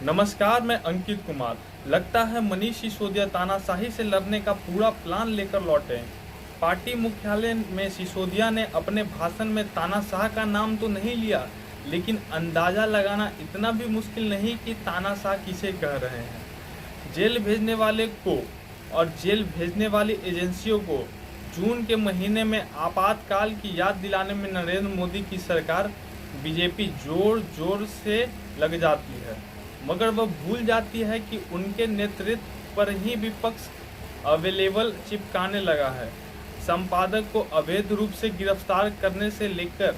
नमस्कार, मैं अंकित कुमार। लगता है मनीष सिसोदिया तानाशाही से लड़ने का पूरा प्लान लेकर लौटे। पार्टी मुख्यालय में सिसोदिया ने अपने भाषण में तानाशाह का नाम तो नहीं लिया, लेकिन अंदाजा लगाना इतना भी मुश्किल नहीं कि तानाशाह किसे कह रहे हैं। जेल भेजने वाले को और जेल भेजने वाली एजेंसियों को जून के महीने में आपातकाल की याद दिलाने में नरेंद्र मोदी की सरकार बीजेपी जोर जोर से लग जाती है, मगर वह भूल जाती है कि उनके नेतृत्व पर ही विपक्ष अवेलेबल चिपकाने लगा है। संपादक को अवैध रूप से गिरफ्तार करने से लेकर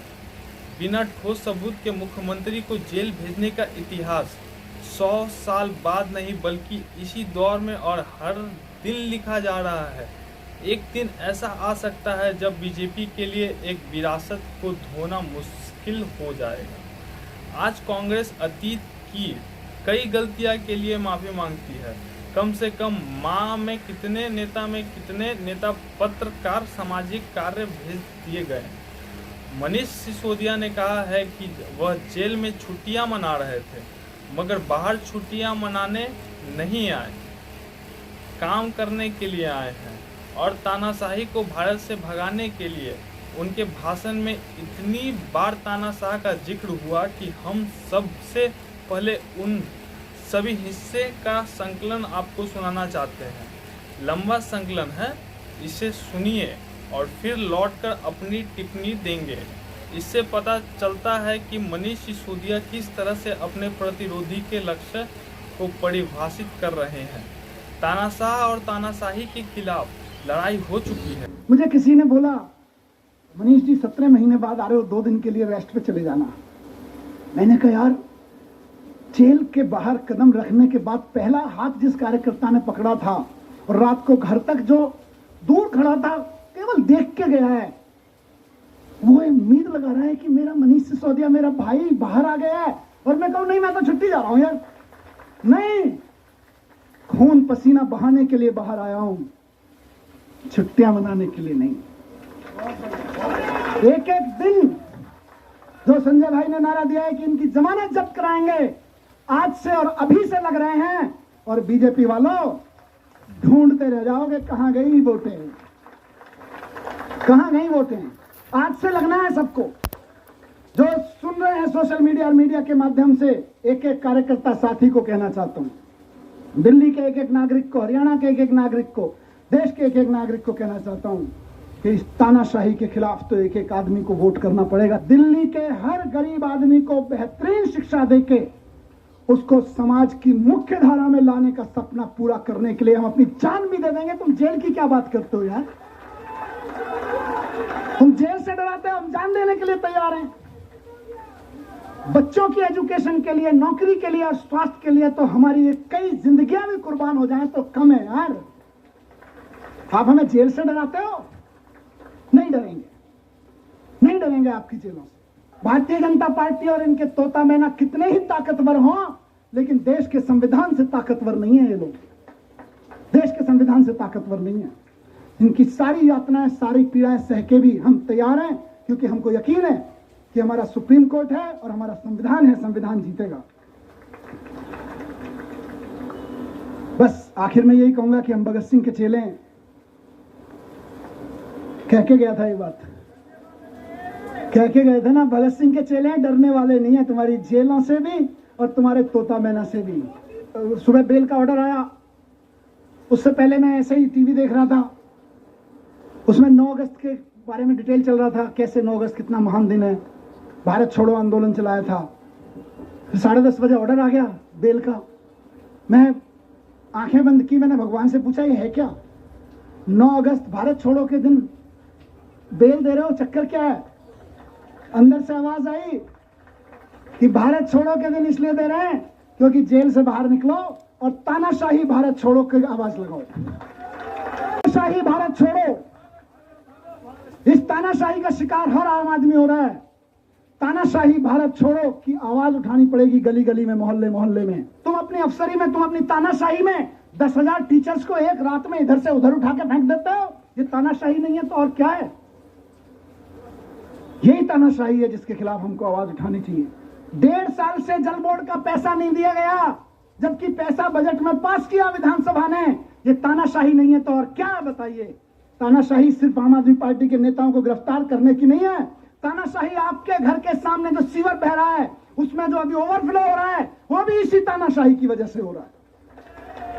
बिना ठोस सबूत के मुख्यमंत्री को जेल भेजने का इतिहास 100 साल बाद नहीं बल्कि इसी दौर में और हर दिन लिखा जा रहा है। एक दिन ऐसा आ सकता है जब बीजेपी के लिए एक विरासत को धोना मुश्किल हो जाएगा। आज कांग्रेस अतीत की कई गलतियां के लिए माफी मांगती है। कम से कम माह में कितने नेता पत्रकार सामाजिक कार्य भेज दिए गए। मनीष सिसोदिया ने कहा है कि वह जेल में छुट्टियां मना रहे थे, मगर बाहर छुट्टियां मनाने नहीं आए, काम करने के लिए आए हैं। और तानाशाही को भारत से भगाने के लिए उनके भाषण में इतनी बार तानाशाह का जिक्र हुआ कि हम सबसे पहले उन सभी हिस्से का संकलन आपको सुनाना चाहते हैं। लंबा संकलन है, इसे सुनिए और फिर लौटकर अपनी टिप्पणी देंगे। इससे पता चलता है कि मनीष सिसोदिया किस तरह से अपने प्रतिरोधी के लक्ष्य को परिभाषित कर रहे हैं। तानाशाह और तानाशाही के खिलाफ लड़ाई हो चुकी है। मुझे किसी ने बोला, मनीष जी 17 महीने बाद आ रहे हो, 2 दिन के लिए रेस्ट पे चले जाना। मैंने कहा यार, जेल के बाहर कदम रखने के बाद पहला हाथ जिस कार्यकर्ता ने पकड़ा था और रात को घर तक जो दूर खड़ा था केवल देख के गया है, वो उम्मीद लगा रहा है कि मेरा मनीष सिसोदिया मेरा भाई बाहर आ गया है और मैं कहूं नहीं, मैं तो छुट्टी जा रहा हूं यार। नहीं, खून पसीना बहाने के लिए बाहर आया हूं, छुट्टियां मनाने के लिए नहीं। एक एक दिन जो संजय भाई ने नारा दिया है कि इनकी जमानत जब्त कराएंगे, आज से और अभी से लग रहे हैं। और बीजेपी वालों, ढूंढते रह जाओगे कहां गई वोटें, कहां गई वोटें। आज से लगना है सबको। जो सुन रहे हैं सोशल मीडिया और मीडिया के माध्यम से, एक एक कार्यकर्ता साथी को कहना चाहता हूं, दिल्ली के एक एक नागरिक को, हरियाणा के एक एक नागरिक को, देश के एक एक नागरिक को कहना चाहता हूं कि इस तानाशाही के खिलाफ तो एक एक आदमी को वोट करना पड़ेगा। दिल्ली के हर गरीब आदमी को बेहतरीन शिक्षा देके उसको समाज की मुख्य धारा में लाने का सपना पूरा करने के लिए हम अपनी जान भी दे देंगे। तुम जेल की क्या बात करते हो यार? तुम जेल से डराते हो, हम जान देने के लिए तैयार हैं। बच्चों की एजुकेशन के लिए, नौकरी के लिए और स्वास्थ्य के लिए तो हमारी कई जिंदगियां भी कुर्बान हो जाएं तो कम है यार। आप हमें जेल से डराते हो? नहीं डरेंगे, नहीं डरेंगे आपकी जेलों से। भारतीय जनता पार्टी और इनके तोता मैना कितने ही ताकतवर हों, लेकिन देश के संविधान से ताकतवर नहीं है ये लोग। देश के संविधान से ताकतवर नहीं है। इनकी सारी यातनाएं, सारी पीड़ाएं सह के भी हम तैयार हैं, क्योंकि हमको यकीन है कि हमारा सुप्रीम कोर्ट है और हमारा संविधान है, संविधान जीतेगा। बस आखिर में यही कहूंगा कि हम भगत सिंह के चेले हैं। कह के गया था ये बात, कह के गए थे ना, भगत सिंह के चेले डरने वाले नहीं है तुम्हारी जेलों से भी और तुम्हारे तोता मैना से भी। सुबह बेल का ऑर्डर आया, उससे पहले मैं ऐसे ही टीवी देख रहा था, उसमें 9 अगस्त के बारे में डिटेल चल रहा था, कैसे 9 अगस्त कितना महान दिन है, भारत छोड़ो आंदोलन चलाया था। फिर 10:30 बजे ऑर्डर आ गया बेल का। मैं आंखें बंद की, मैंने भगवान से पूछा ये है क्या? 9 अगस्त भारत छोड़ो के दिन बेल दे रहे हो, चक्कर क्या है? अंदर से आवाज आई कि भारत छोड़ो के दिन इसलिए दे रहे हैं क्योंकि जेल से बाहर निकलो और तानाशाही भारत छोड़ो की आवाज लगाओ। तानाशाही भारत छोड़ो। इस तानाशाही का शिकार हर आम आदमी हो रहा है। तानाशाही भारत छोड़ो की आवाज उठानी पड़ेगी गली गली में, मोहल्ले मोहल्ले में। तुम अपनी अफसरी में, तुम अपनी तानाशाही में 10,000 टीचर्स को एक रात में इधर से उधर उठा के फेंक देते हो। ये तानाशाही नहीं है तो और क्या है? यही तानाशाही है जिसके खिलाफ हमको आवाज उठानी चाहिए। 1.5 साल से जल बोर्ड का पैसा नहीं दिया गया। जबकि पैसा बजट में पास किया विधानसभा ने। ये तानाशाही नहीं है तो और क्या है बताइए? तानाशाही सिर्फ आम आदमी पार्टी के नेताओं को गिरफ्तार करने की नहीं है। तानाशाही आपके घर के सामने जो सीवर बह रहा है, उसमें जो अभी ओवरफ्लो हो रहा है, वो भी इसी तानाशाही की वजह से हो रहा है।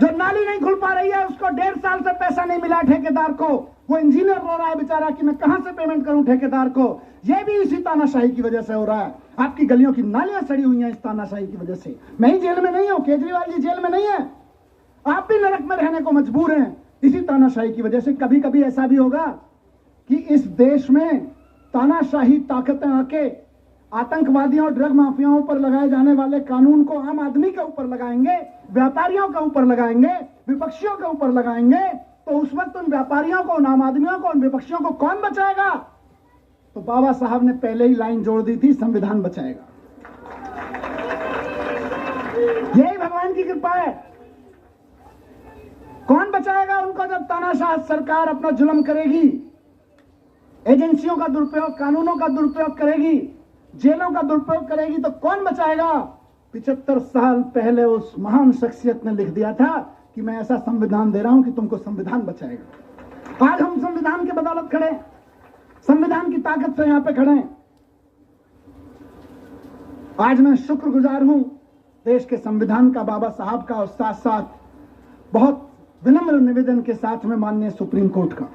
जो नाली नहीं खुल पा रही है, उसको 1.5 साल से पैसा नहीं मिला ठेकेदार को। वो इंजीनियर रो रहा है बेचारा कि मैं कहां से पेमेंट करूं ठेकेदार को। ये भी इसी तानाशाही की वजह से हो रहा है। आपकी गलियों की नालियां सड़ी हुई हैं इस तानाशाही की वजह से। मैं ही जेल में नहीं हूं, केजरीवाल जी जेल में नहीं है, आप भी नरक में रहने को मजबूर हैं इसी तानाशाही की वजह से। कभी कभी ऐसा भी होगा कि इस देश में तानाशाही ताकतें आके आतंकवादियों और ड्रग माफियाओं पर लगाए जाने वाले कानून को आम आदमी के ऊपर लगाएंगे, व्यापारियों के ऊपर लगाएंगे, विपक्षियों के ऊपर लगाएंगे। तो उस वक्त उन व्यापारियों को, उन आम आदमियों को, उन विपक्षियों को कौन बचाएगा? तो बाबा साहब ने पहले ही लाइन जोड़ दी थी, संविधान बचाएगा। यही भगवान की कृपा है। कौन बचाएगा उनको जब तानाशाह सरकार अपना जुल्म करेगी, एजेंसियों का दुरुपयोग, कानूनों का दुरुपयोग करेगी, जेलों का दुरुपयोग करेगी, तो कौन बचाएगा? 75 साल पहले उस महान शख्सियत ने लिख दिया था कि मैं ऐसा संविधान दे रहा हूं कि तुमको संविधान बचाएगा। आज हम संविधान की बदौलत खड़े, संविधान की ताकत से यहां पे खड़े हैं। आज मैं शुक्रगुजार हूं देश के संविधान का, बाबा साहब का, और साथ साथ बहुत विनम्र निवेदन के साथ में माननीय सुप्रीम कोर्ट का,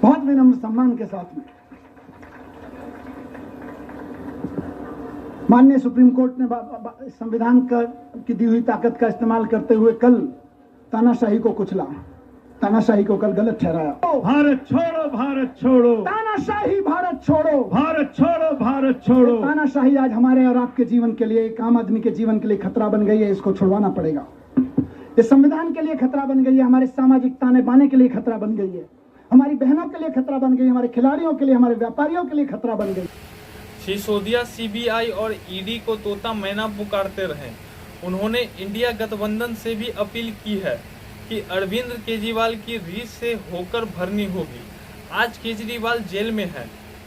बहुत विनम्र सम्मान के साथ में माननीय सुप्रीम कोर्ट ने संविधान की दी हुई ताकत का इस्तेमाल करते हुए कल तानाशाही को कुचला, तानाशाही को कल गलत ठहराया। भारत छोड़ो, भारत छोड़ो, तानाशाही भारत छोड़ो, भारत छोड़ो, भारत छोड़ो। तानाशाही आज हमारे और आपके जीवन के लिए, एक आम आदमी के जीवन के लिए खतरा बन गई है। इसको छुड़वाना पड़ेगा। इस संविधान के लिए खतरा बन गई है, हमारे सामाजिक ताने बाने के लिए खतरा बन गई है, हमारी बहनों के लिए खतरा बन गई, हमारे खिलाड़ियों के लिए, हमारे व्यापारियों के लिए खतरा बन गई। सिसोदिया सीबीआई और ईडी को तोता मैना पुकारते रहे। उन्होंने इंडिया गठबंधन से भी अपील की है कि अरविंद केजरीवाल की रीस से होकर भरनी होगी। आज केजरीवाल जेल में है,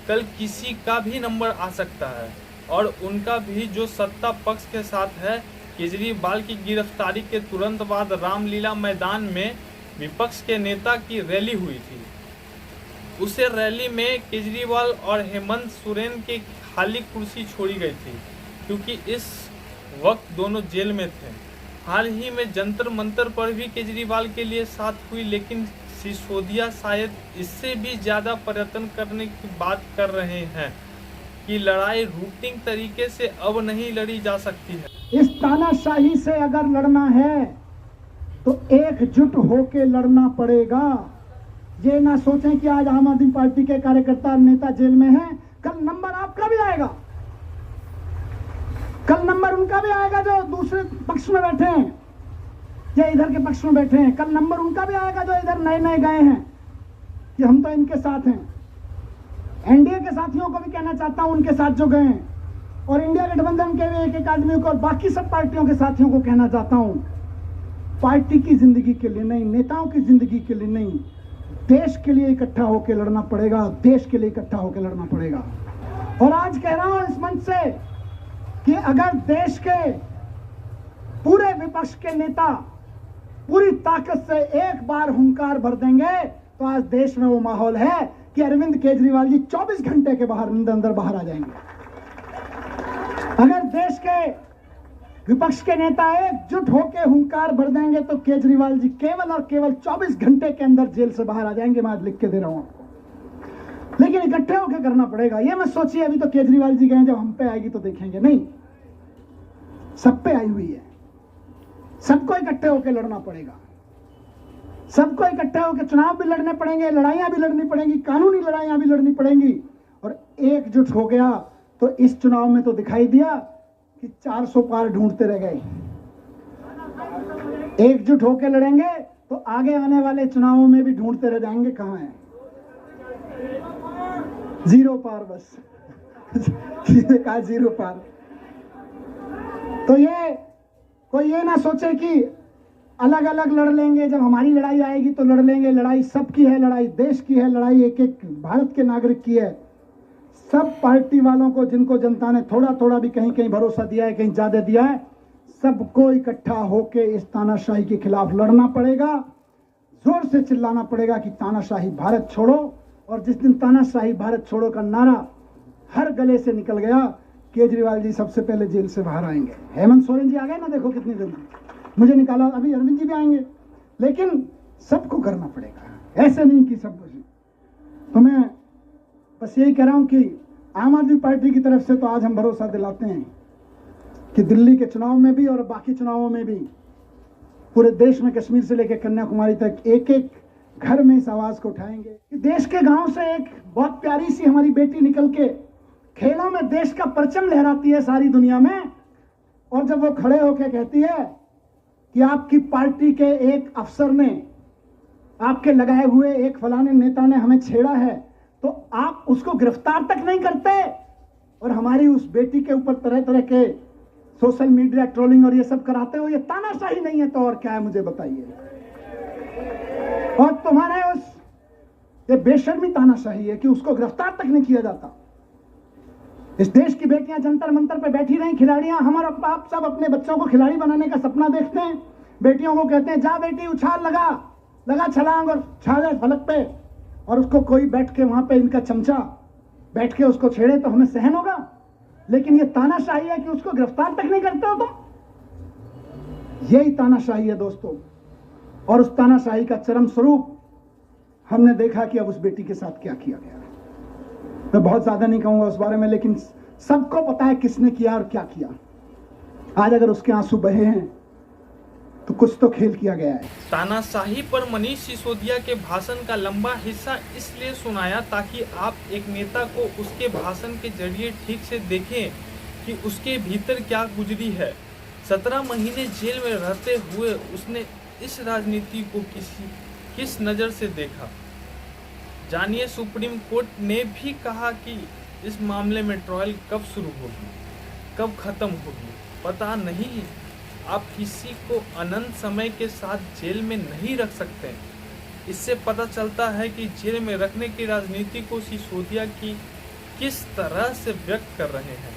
कल किसी का भी नंबर आ सकता है, और उनका भी जो सत्ता पक्ष के साथ है। केजरीवाल की गिरफ्तारी के तुरंत बाद रामलीला मैदान में विपक्ष के नेता की रैली हुई थी। उसे रैली में केजरीवाल और हेमंत सोरेन की खाली कुर्सी छोड़ी गई थी, क्योंकि इस वक्त दोनों जेल में थे। हाल ही में जंतर मंतर पर भी केजरीवाल के लिए साथ हुई, लेकिन सिसोदिया शायद इससे भी ज्यादा प्रयत्न करने की बात कर रहे हैं कि लड़ाई रूटीन तरीके से अब नहीं लड़ी जा सकती है। इस तानाशाही से अगर लड़ना है तो एकजुट होके लड़ना पड़ेगा। ये ना सोचें कि आज आम आदमी पार्टी के कार्यकर्ता नेता जेल में हैं, कल नंबर आपका भी आएगा, कल नंबर उनका भी आएगा जो दूसरे पक्ष में बैठे हैं या इधर के पक्ष में बैठे हैं। कल नंबर उनका भी आएगा जो इधर नए नए गए हैं कि हम तो इनके साथ हैं। एनडीए के साथियों को भी कहना चाहता हूं, उनके साथ जो गए हैं, और इंडिया गठबंधन के भी एक एक आदमियों को और बाकी सब पार्टियों के साथियों को कहना चाहता हूं, पार्टी की जिंदगी के लिए नहीं, नेताओं की जिंदगी के लिए नहीं, देश के लिए इकट्ठा होकर लड़ना पड़ेगा, देश के लिए इकट्ठा होकर लड़ना पड़ेगा। और आज कह रहा हूं इस मंच से कि अगर देश के पूरे विपक्ष के नेता पूरी ताकत से एक बार हुंकार भर देंगे तो आज देश में वो माहौल है कि अरविंद केजरीवाल जी 24 घंटे के अंदर बाहर आ जाएंगे। अगर देश के विपक्ष के नेता एकजुट होकर हुंकार भर देंगे तो केजरीवाल जी केवल और केवल 24 घंटे के अंदर जेल से बाहर आ जाएंगे। मैं आज लिख के दे रहा हूं आपको, लेकिन इकट्ठे होकर करना पड़ेगा। ये मत सोचिए अभी तो केजरीवाल जी गए, जब हम पे आएगी तो देखेंगे, नहीं, सब पे आई हुई है। सबको इकट्ठे होकर लड़ना पड़ेगा, सबको इकट्ठे होकर चुनाव भी लड़ने पड़ेंगे, लड़ाइयां भी लड़नी पड़ेंगी, कानूनी लड़ाइयां भी लड़नी पड़ेंगी। और एकजुट हो गया तो इस चुनाव में तो दिखाई दिया कि 400 पार ढूंढते रह गए। एकजुट होकर लड़ेंगे तो आगे आने वाले चुनावों में भी ढूंढते रह जाएंगे कहां है, 0 पार, बस कहा 0 पार। तो ये कोई ये ना सोचे कि अलग अलग लड़ लेंगे, जब हमारी लड़ाई आएगी तो लड़ लेंगे। लड़ाई सबकी है, लड़ाई देश की है, लड़ाई एक एक भारत के नागरिक की है। सब पार्टी वालों को, जिनको जनता ने थोड़ा थोड़ा भी कहीं कहीं भरोसा दिया है, कहीं ज्यादा दिया है, सबको इकट्ठा होके इस तानाशाही के खिलाफ लड़ना पड़ेगा, जोर से चिल्लाना पड़ेगा कि तानाशाही भारत छोड़ो। और जिस दिन तानाशाही भारत छोड़ो का नारा हर गले से निकल गया, केजरीवाल जी सबसे पहले जेल से बाहर आएंगे। हेमंत सोरेन जी आ गए ना, देखो कितनी जल्दी, मुझे निकाला, अभी अरविंद जी भी आएंगे। लेकिन सबको करना पड़ेगा, ऐसे नहीं कि सब। तो मैं बस यही कह रहा हूं कि आम आदमी पार्टी की तरफ से तो आज हम भरोसा दिलाते हैं कि दिल्ली के चुनाव में भी और बाकी चुनावों में भी पूरे देश में कश्मीर से लेकर कन्याकुमारी तक एक एक घर में इस आवाज को उठाएंगे। देश के गांव से एक बहुत प्यारी सी हमारी बेटी निकल के खेलों में देश का परचम लहराती है सारी दुनिया में, और जब वो खड़े होकर कहती है कि आपकी पार्टी के एक अफसर ने, आपके लगाए हुए एक फलाने नेता ने हमें छेड़ा है, तो आप उसको गिरफ्तार तक नहीं करते और हमारी उस बेटी के ऊपर तरह तरह के सोशल मीडिया ट्रोलिंग और ये सब कराते हो। ये तानाशाही नहीं है तो और क्या है, मुझे बताइए। और तुम्हारे उस ये बेशर्मी तानाशाही है कि उसको गिरफ्तार तक नहीं किया जाता। इस देश की बेटियां जंतर मंतर पे बैठी रही, खिलाड़ियां, हम और आप सब अपने बच्चों को खिलाड़ी बनाने का सपना देखते हैं। बेटियों को कहते हैं जा बेटी उछाल, लगा छलांग और छा जाए फलक पे, और उसको कोई बैठ के वहां पे इनका चमचा बैठ के उसको छेड़े तो हमें सहन होगा। लेकिन ये तानाशाही है कि उसको गिरफ्तार तक नहीं करते हो तुम। यही तानाशाही है दोस्तों, और उस तानाशाही का चरम स्वरूप हमने देखा कि अब उस बेटी के साथ क्या किया गया। मैं बहुत ज्यादा नहीं कहूंगा उस बारे में, लेकिन सबको पता है किसने किया और क्या किया। आज अगर उसके आंसू बहे हैं तो कुछ तो खेल किया गया है। तानाशाही पर मनीष सिसोदिया के भाषण का लंबा हिस्सा इसलिए सुनाया ताकि आप एक नेता को उसके भाषण के जरिए ठीक से देखें कि उसके भीतर क्या गुजरी है। 17 महीने जेल में रहते हुए उसने इस राजनीति को किस नज़र से देखा। जानिए, सुप्रीम कोर्ट ने भी कहा कि इस मामले में ट्रायल कब शुरू होगी, कब खत्म होगी पता नहीं। आप किसी को अनंत समय के साथ जेल में नहीं रख सकते। इससे पता चलता है कि जेल में रखने की राजनीति को सिसोदिया की किस तरह से व्यक्त कर रहे हैं।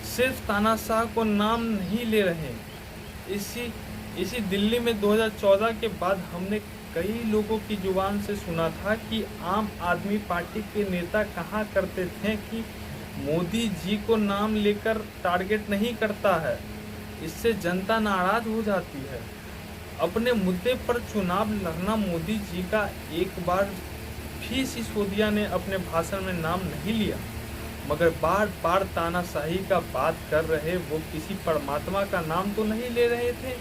सिर्फ तानाशाह को नाम नहीं ले रहे। इसी दिल्ली में 2014 के बाद हमने कई लोगों की जुबान से सुना था कि आम आदमी पार्टी के नेता कहा करते थे कि मोदी जी को नाम लेकर टारगेट नहीं करता है, इससे जनता नाराज हो जाती है। अपने मुद्दे पर चुनाव लड़ना मोदी जी का एक बार भी सिसोदिया ने अपने भाषण में नाम नहीं लिया, मगर बार बार तानाशाही का बात कर रहे वो किसी परमात्मा का नाम तो नहीं ले रहे थे।